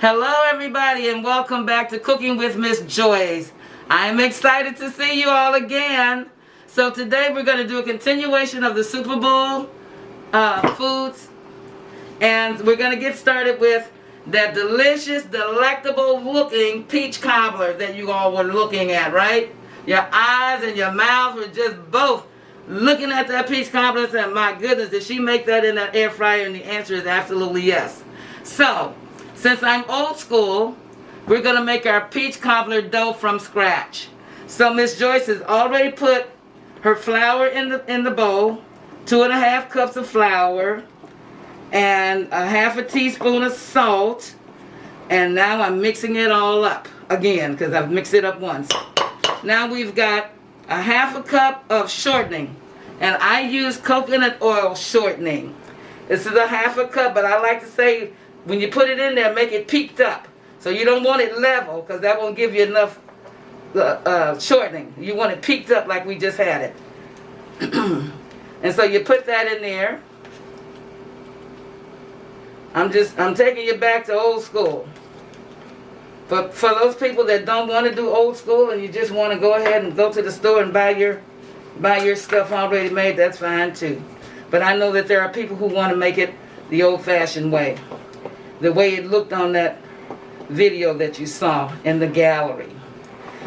Hello everybody and welcome back to Cooking with Miss Joyce. I'm excited to see you all again. So today we're going to do a continuation of the Super Bowl foods. And we're going to get started with that delicious, delectable looking peach cobbler that you all were looking at, right? Your eyes and your mouth were just both looking at that peach cobbler and saying, my goodness, did she make that in that air fryer? And the answer is absolutely yes. So, since I'm old school, we're going to make our peach cobbler dough from scratch. So Miss Joyce has already put her flour in the bowl, 2½ cups of flour, and a ½ teaspoon of salt. And now I'm mixing it all up again because I've mixed it up once. Now we've got a ½ cup of shortening, and I use coconut oil shortening. This is a ½ cup, but I like to say when you put it in there, make it peaked up. So you don't want it level because that won't give you enough shortening. You want it peaked up like we just had it. And so you put that in there. I'm taking you back to old school. But for those people that don't want to do old school and you just want to go ahead and go to the store and buy your stuff already made, that's fine too. But I know that there are people who want to make it the old-fashioned way. The way it looked on that video that you saw in the gallery.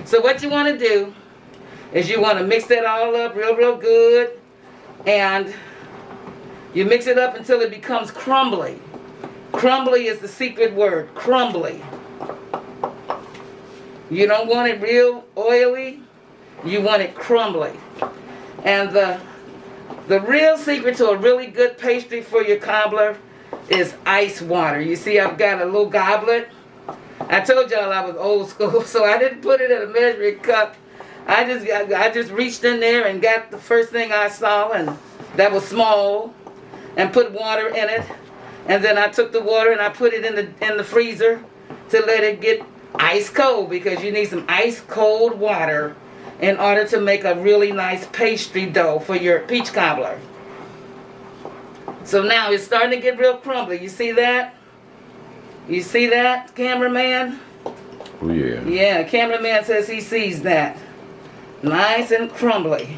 So what you want to do is you want to mix that all up real good, and you mix it up until it becomes crumbly. Crumbly is the secret word, crumbly. You don't want it real oily, you want it crumbly. And the real secret to a really good pastry for your cobbler is ice water. You see, I've got a little goblet. I told y'all I was old school, so I didn't put it in a measuring cup. I just reached in there and got the first thing I saw, and that was small, and put water in it. And then I took the water and I put it in the freezer to let it get ice cold, because you need some ice cold water in order to make a really nice pastry dough for your peach cobbler. So now it's starting to get real crumbly. You see that? You see that, cameraman? Oh yeah. Yeah, cameraman says he sees that. Nice and crumbly.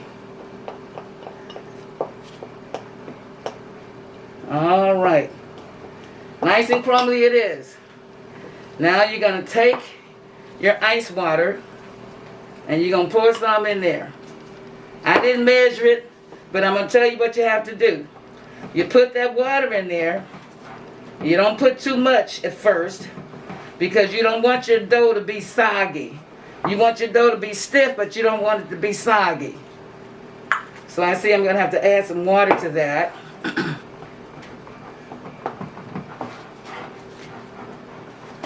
All right. Nice and crumbly it is. Now you're going to take your ice water and you're going to pour some in there. I didn't measure it, but I'm going to tell you what you have to do. You put that water in there. You don't put too much at first because you don't want your dough to be soggy. You want your dough to be stiff, but you don't want it to be soggy. So I see I'm going to have to add some water to that.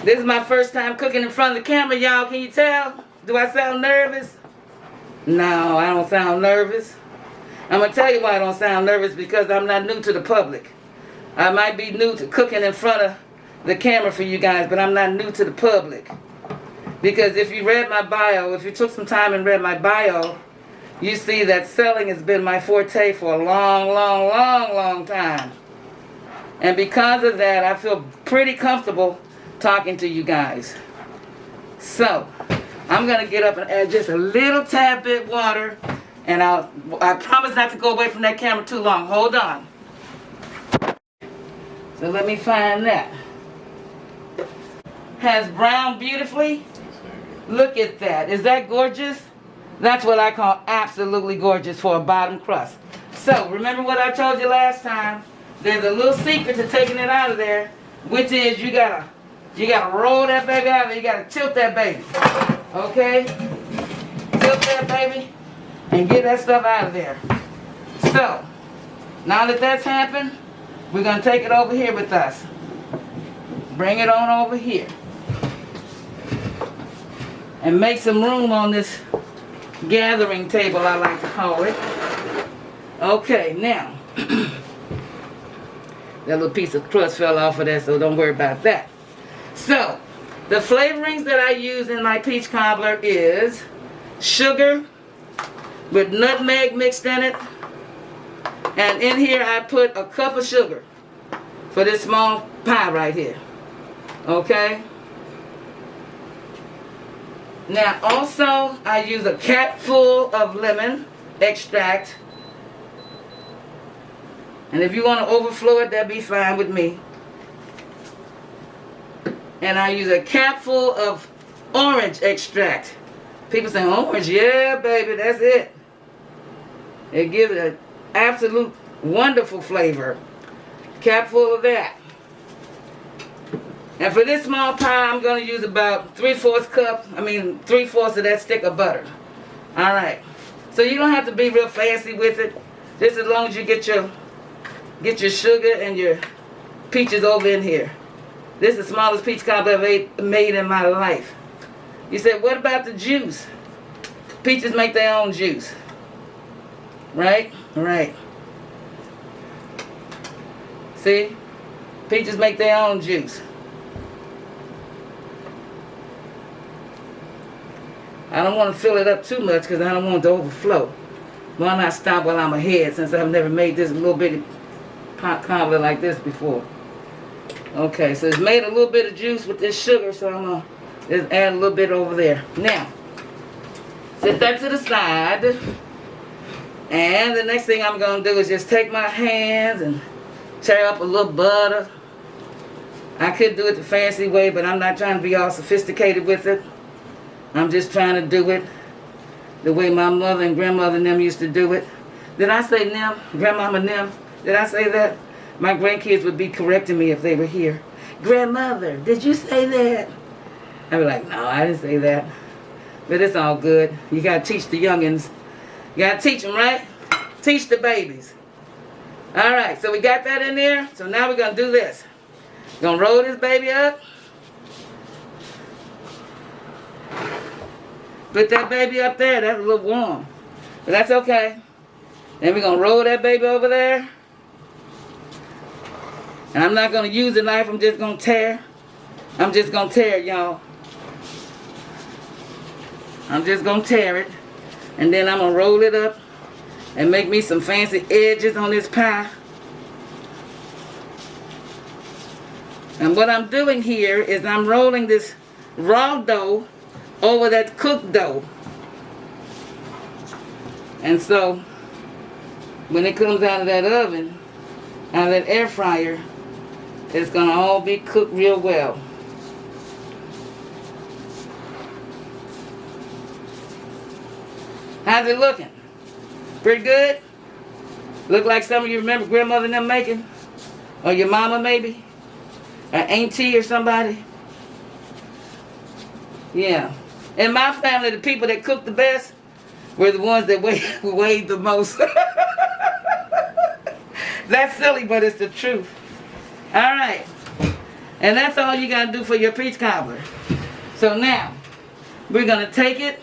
This is my first time cooking in front of the camera, y'all. Can you tell? Do I sound nervous? No, I don't sound nervous. I'm going to tell you why I don't sound nervous, because I'm not new to the public. I might be new to cooking in front of the camera for you guys, but I'm not new to the public. Because if you read my bio, if you took some time and read my bio, you see that selling has been my forte for a long time. And because of that, I feel pretty comfortable talking to you guys. So, I'm going to get up and add just a little tad bit water. And I promise not to go away from that camera too long. Hold on. So let me find that. Has browned beautifully. Look at that. Is that gorgeous? That's what I call absolutely gorgeous for a bottom crust. So remember what I told you last time. There's a little secret to taking it out of there, which is you gotta roll that baby out of there. You gotta tilt that baby. Okay? Tilt that baby and get that stuff out of there. So, now that that's happened, we're going to take it over here with us. Bring it on over here. And make some room on this gathering table, I like to call it. Okay, now, that little piece of crust fell off of that, so don't worry about that. So, the flavorings that I use in my peach cobbler is sugar with nutmeg mixed in it. And in here I put a cup of sugar for this small pie right here. Okay? Now also I use a cap full of lemon extract. And if you want to overflow it, that'd be fine with me. And I use a cap full of orange extract. People say orange, yeah baby, that's it. It gives it an absolute wonderful flavor. Cap full of that. And for this small pie, I'm going to use about 3/4 of that stick of butter. Alright. So you don't have to be real fancy with it. Just as long as you get your sugar and your peaches over in here. This is the smallest peach cobbler I've made in my life. You said, what about the juice? Peaches make their own juice. Right? Right. See? Peaches make their own juice. I don't want to fill it up too much because I don't want it to overflow. Why not stop while I'm ahead, since I've never made this little bitty pot cobbler like this before. Okay, so it's made a little bit of juice with this sugar, so I'm going to just add a little bit over there. Now, set that to the side. And the next thing I'm going to do is just take my hands and tear up a little butter. I could do it the fancy way, but I'm not trying to be all sophisticated with it. I'm just trying to do it the way my mother and grandmother and them used to do it. Did I say them? Grandmama and them? Did I say that? My grandkids would be correcting me if they were here. Grandmother, did you say that? I'd be like, no, I didn't say that. But it's all good. You got to teach the youngins. You got to teach them, right? Teach the babies. All right, so we got that in there. So now we're going to do this. We're going to roll this baby up. Put that baby up there. That's a little warm. But that's okay. Then we're going to roll that baby over there. And I'm not going to use the knife. I'm just going to tear. I'm just going to tear it, y'all. I'm just going to tear it. And then I'm going to roll it up and make me some fancy edges on this pie. And what I'm doing here is I'm rolling this raw dough over that cooked dough. And so when it comes out of that oven, out of that air fryer, it's going to all be cooked real well. How's it looking? Pretty good? Look like some of you remember grandmother and them making? Or your mama maybe? Or auntie or somebody? Yeah. In my family, the people that cooked the best were the ones that weighed the most. That's silly, but it's the truth. All right. And that's all you got to do for your peach cobbler. So now, we're going to take it.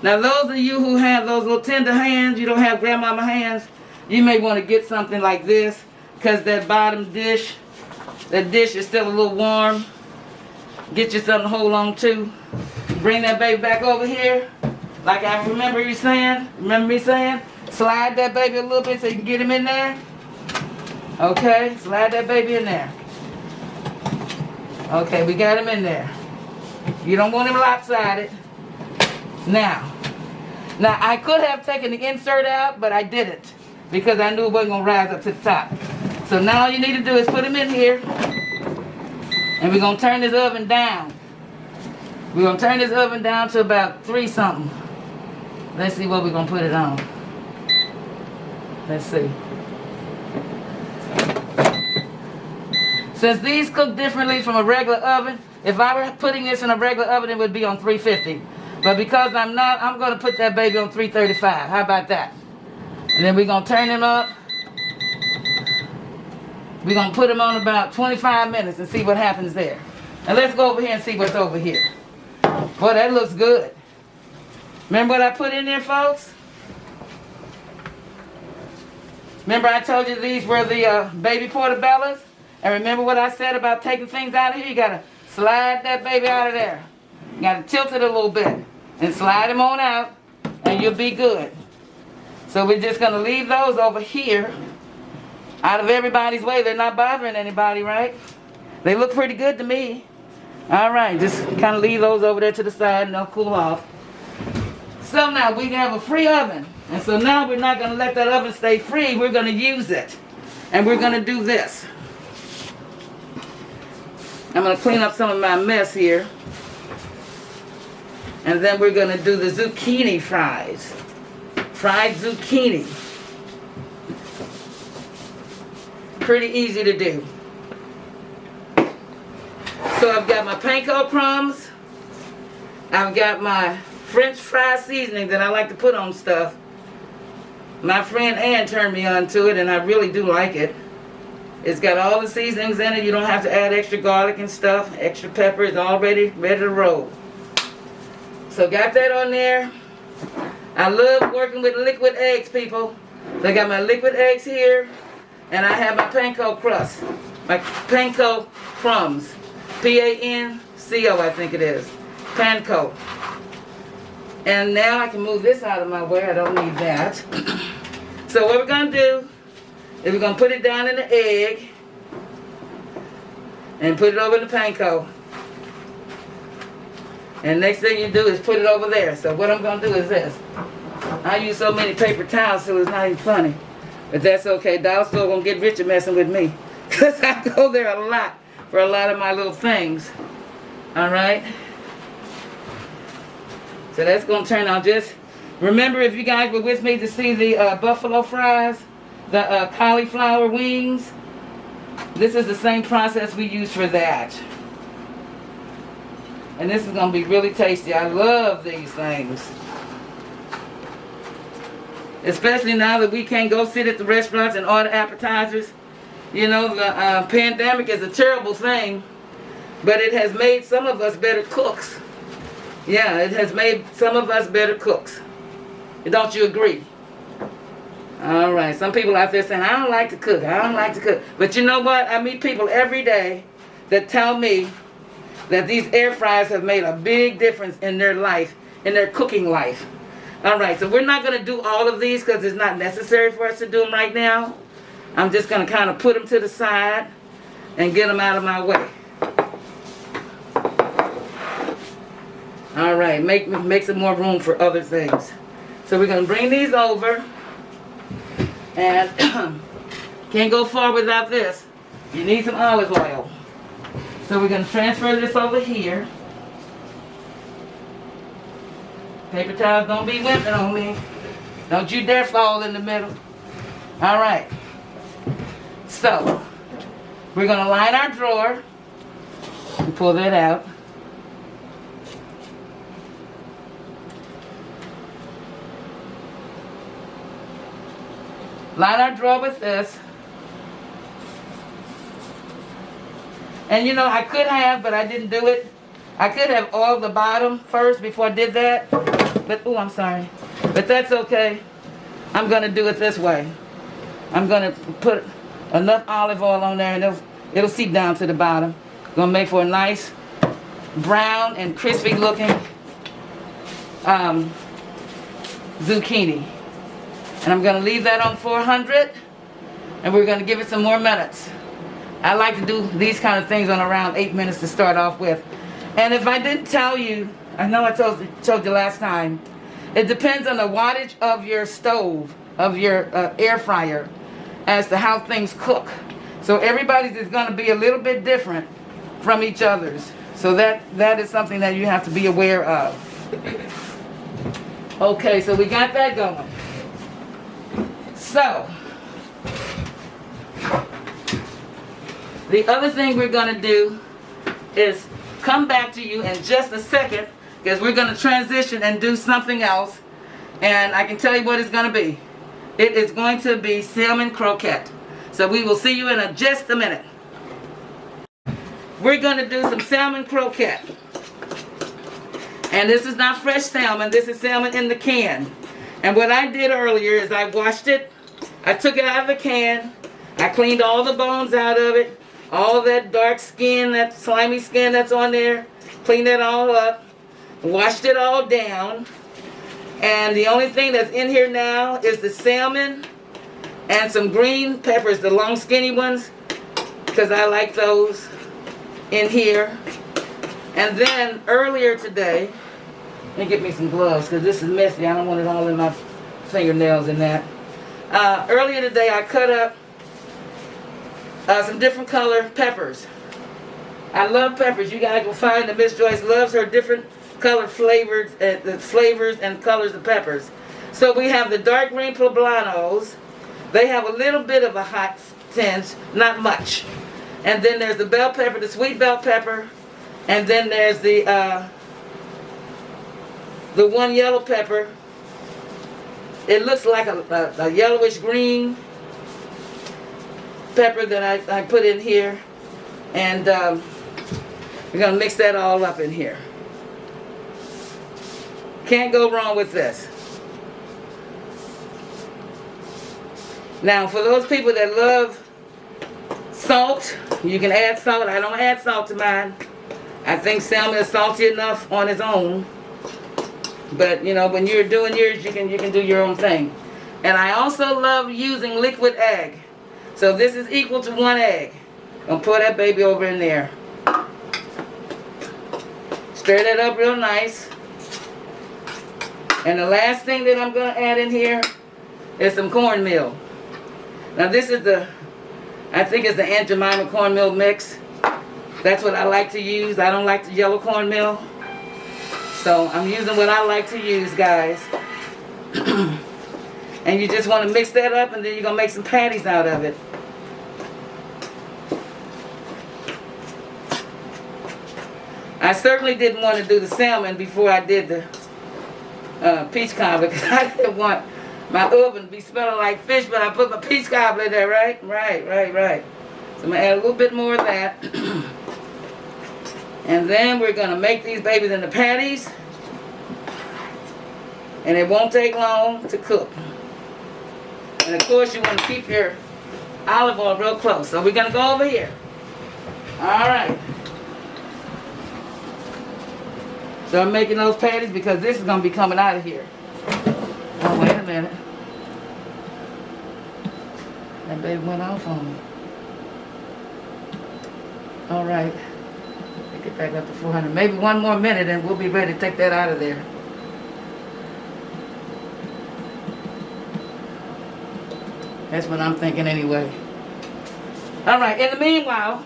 Now, those of you who have those little tender hands, you don't have grandmama hands, you may want to get something like this because that bottom dish, that dish is still a little warm. Get you something to hold on to. Bring that baby back over here. Like I remember you saying, remember me saying? Slide that baby a little bit so you can get him in there. Okay, slide that baby in there. Okay, we got him in there. You don't want him lopsided. Now I could have taken the insert out, but I didn't because I knew it wasn't going to rise up to the top. So now all you need to do is put him in here, and we're going to turn this oven down. We're going to turn this oven down to about 3 something. Let's see what we're going to put it on. Let's see. Since these cook differently from a regular oven, if I were putting this in a regular oven, it would be on 350. But because I'm not, I'm going to put that baby on 335. How about that? And then we're going to turn him up. We're going to put him on about 25 minutes and see what happens there. Now let's go over here and see what's over here. Boy, that looks good. Remember what I put in there, folks? Remember I told you these were the baby Portabellas? And remember what I said about taking things out of here? You got to slide that baby out of there. You got to tilt it a little bit and slide him on out, and you'll be good. So we're just going to leave those over here out of everybody's way. They're not bothering anybody, right? They look pretty good to me. All right, just kind of leave those over there to the side and they'll cool off. So now we have a free oven. And so now we're not going to let that oven stay free. We're going to use it. And we're going to do this. I'm going to clean up some of my mess here. And then we're going to do the zucchini fries. Fried zucchini. Pretty easy to do. So I've got my panko crumbs. I've got my French fry seasoning that I like to put on stuff. My friend Ann turned me on to it and I really do like it. It's got all the seasonings in it. You don't have to add extra garlic and stuff. Extra pepper is already ready to roll. So got that on there. I love working with liquid eggs, people. So I got my liquid eggs here. And I have my panko crust. My panko crumbs. P-A-N-C-O, I think it is. Panko. And now I can move this out of my way. I don't need that. So what we're going to do is we're going to put it down in the egg and put it over in the panko. And next thing you do is put it over there. So what I'm going to do is this. I use so many paper towels so it's not even funny. But that's okay. Dollar store going to get rich at messing with me. Because I go there a lot for a lot of my little things. Alright? So that's going to turn out just... Remember, if you guys were with me to see the buffalo fries, the cauliflower wings, this is the same process we use for that. And this is going to be really tasty. I love these things. Especially now that we can't go sit at the restaurants and order appetizers. You know, the pandemic is a terrible thing, but it has made some of us better cooks. Yeah, it has made some of us better cooks. Don't you agree? All right. Some people out there saying, I don't like to cook. I don't like to cook. But you know what? I meet people every day that tell me that these air fryers have made a big difference in their life, in their cooking life. All right. So we're not going to do all of these because it's not necessary for us to do them right now. I'm just going to kind of put them to the side and get them out of my way. All right. Make some more room for other things. So we're going to bring these over, and can't go far without this. You need some olive oil. So we're going to transfer this over here. Paper towels, don't be wimping on me. Don't you dare fall in the middle. All right. So we're going to line our drawer and pull that out. Line our drawer with this. And you know, I could have, but I didn't do it. I could have oiled the bottom first before I did that. But, oh, I'm sorry. But that's okay. I'm going to do it this way. I'm going to put enough olive oil on there and it'll seep down to the bottom. Going to make for a nice brown and crispy looking zucchini. And I'm going to leave that on 400, and we're going to give it some more minutes. I like to do these kind of things on around 8 minutes to start off with. And if I didn't tell you, I know I told you last time, it depends on the wattage of your stove, of your air fryer, as to how things cook. So everybody's is going to be a little bit different from each other's. So that is something that you have to be aware of. Okay, so we got that going. So, the other thing we're going to do is come back to you in just a second, because we're going to transition and do something else, and I can tell you what it's going to be. It is going to be salmon croquette. So we will see you in just a minute. We're going to do some salmon croquette. And this is not fresh salmon, this is salmon in the can. And what I did earlier is I washed it. I took it out of the can. I cleaned all the bones out of it. All that dark skin, that slimy skin that's on there. Cleaned it all up. Washed it all down. And the only thing that's in here now is the salmon and some green peppers, the long skinny ones, because I like those in here. And then earlier today, let me get me some gloves because this is messy. I don't want it all in my fingernails and that. Earlier today I cut up some different color peppers. I love peppers. You guys will find that Miss Joyce loves her different color flavors and colors of peppers. So we have the dark green poblanos. They have a little bit of a hot tinge, not much. And then there's the bell pepper, the sweet bell pepper, and then there's the one yellow pepper. It looks like a yellowish green pepper that I put in here, and we're gonna mix that all up in here. Can't go wrong with this. Now, for those people that love salt, you can add salt. I don't add salt to mine. I think salmon is salty enough on its own. But, you know, when you're doing yours, you can do your own thing. And I also love using liquid egg. So this is equal to 1 egg. I'm going to pour that baby over in there. Stir that up real nice. And the last thing that I'm going to add in here is some cornmeal. Now this is I think it's the Aunt Jemima cornmeal mix. That's what I like to use. I don't like the yellow cornmeal. So I'm using what I like to use, guys. And you just want to mix that up, and then you're going to make some patties out of it. I certainly didn't want to do the salmon before I did the peach cobbler, because I didn't want my oven to be smelling like fish, but I put my peach cobbler there, right? Right. So I'm going to add a little bit more of that. And then we're going to make these babies into patties. And it won't take long to cook. And of course you want to keep your olive oil real close. So we're going to go over here. Alright. So I'm making those patties because this is going to be coming out of here. Oh, wait a minute. That baby went off on me. Alright. Get back up to 400. Maybe one more minute and we'll be ready to take that out of there. That's what I'm thinking anyway. Alright, in the meanwhile,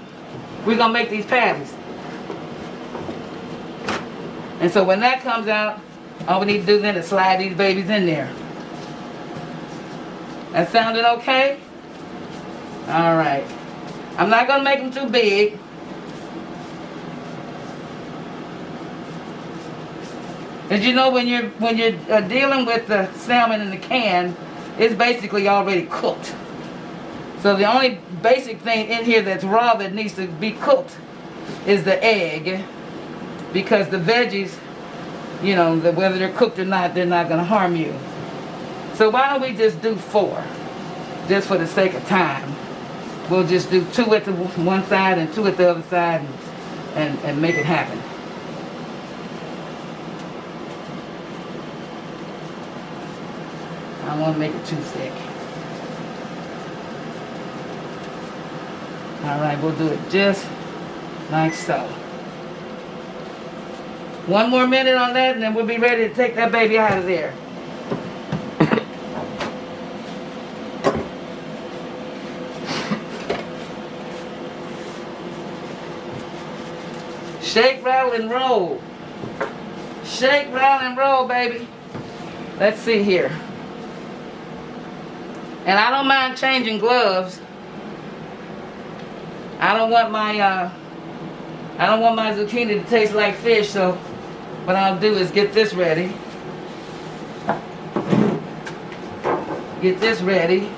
we're going to make these patties. And so when that comes out, all we need to do then is slide these babies in there. That sounded okay? Alright. I'm not going to make them too big. As you know, when you're dealing with the salmon in the can, it's basically already cooked. So the only basic thing in here that's raw that needs to be cooked is the egg, because the veggies, you know, whether they're cooked or not, they're not going to harm you. So why don't we just do 4, just for the sake of time? We'll just do 2 at the one side and 2 at the other side, and make it happen. I don't want to make it too thick. Alright, we'll do it just like so. 1 more minute on that, and then we'll be ready to take that baby out of there. Shake, rattle, and roll. Shake, rattle, and roll, baby. Let's see here. And I don't mind changing gloves. I don't want my zucchini to taste like fish, so what I'll do is get this ready. Get this ready.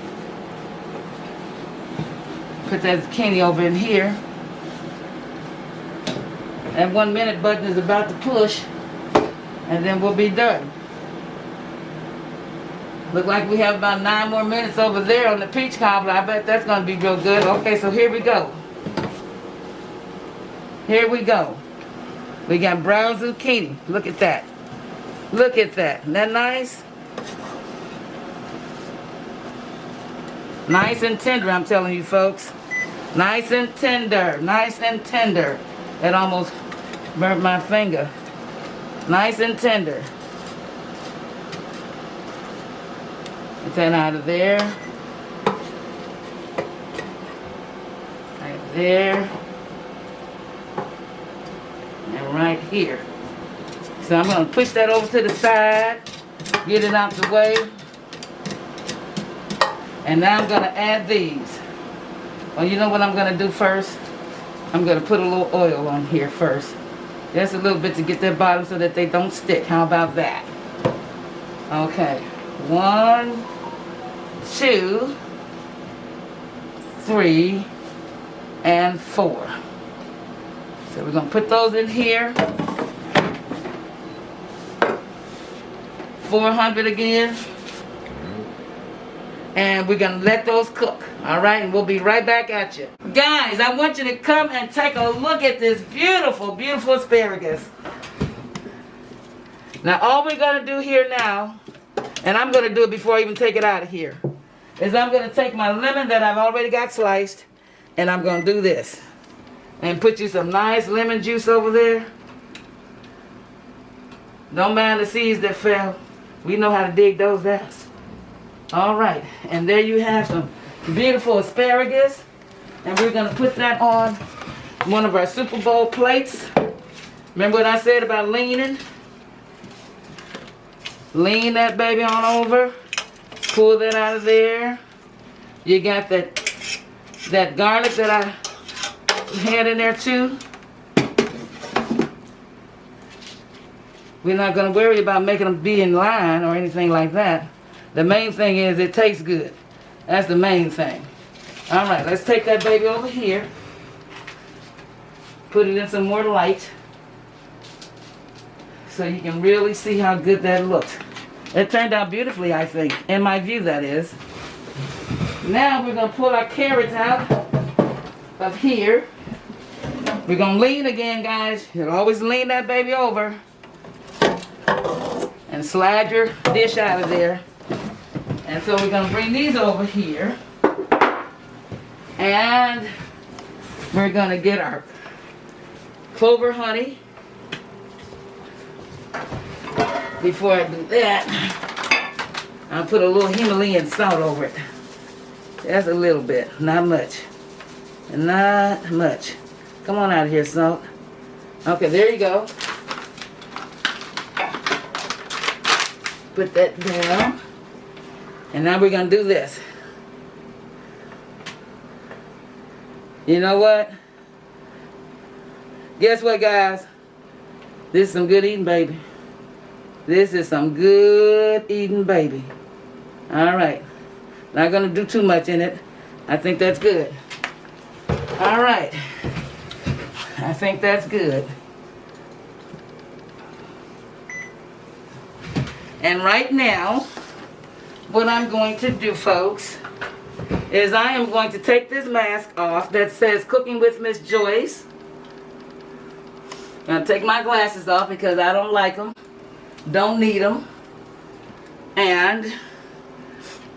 Put that zucchini over in here. That 1 minute button is about to push, and then we'll be done. Look like we have about 9 more minutes over there on the peach cobbler. I bet that's going to be real good. Okay, so here we go. Here we go. We got brown zucchini. Look at that. Look at that. Isn't that nice? Nice and tender, I'm telling you folks. Nice and tender. Nice and tender. That almost Burnt my finger. Nice and tender. Get that out of there. Right there. And right here. So I'm going to push that over to the side. Get it out the way. And now I'm going to add these. Well, you know what I'm going to do first? I'm going to put a little oil on here first. Just a little bit to get their bottom so that they don't stick. How about that? Okay. 1, 2, 3, and 4. So we're going to put those in here. 400 again. And we're going to let those cook. Alright, and we'll be right back at you. Guys, I want you to come and take a look at this beautiful, beautiful asparagus. Now, all we're going to do here now, and I'm going to do it before I even take it out of here, is I'm going to take my lemon that I've already got sliced, and I'm going to do this. And put you some nice lemon juice over there. Don't mind the seeds that fell. We know how to dig those out. Alright, and there you have some beautiful asparagus. And we're going to put that on one of our Super Bowl plates. Remember what I said about leaning? Lean that baby on over. Pull that out of there. You got that garlic that I had in there too. We're not going to worry about making them be in line or anything like that. The main thing is it tastes good. That's the main thing. Alright, let's take that baby over here. Put it in some more light. So you can really see how good that looked. It turned out beautifully, I think. In my view, that is. Now we're going to pull our carrots out of here. We're going to lean again, guys. You'll always lean that baby over. And slide your dish out of there. And so we're going to bring these over here. And we're going to get our clover honey. Before I do that, I'll put a little Himalayan salt over it. Just a little bit, not much. Not much. Come on out of here, salt. Okay, there you go. Put that down. And now we're going to do this. You know what? Guess what, guys? This is some good eating, baby. This is some good eating, baby. Alright. Not going to do too much in it. I think that's good. Alright. I think that's good. And right now, what I'm going to do, folks, is I am going to take this mask off that says Cooking with Miss Joyce. I'm going to take my glasses off because I don't like them. Don't need them. And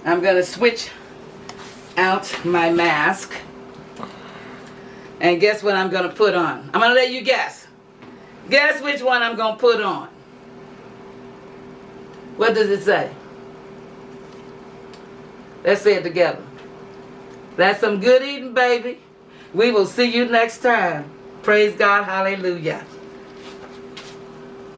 I'm going to switch out my mask. And guess what I'm going to put on? I'm going to let you guess. Guess which one I'm going to put on. What does it say? Let's say it together. That's some good eating, baby. We will see you next time. Praise God. Hallelujah.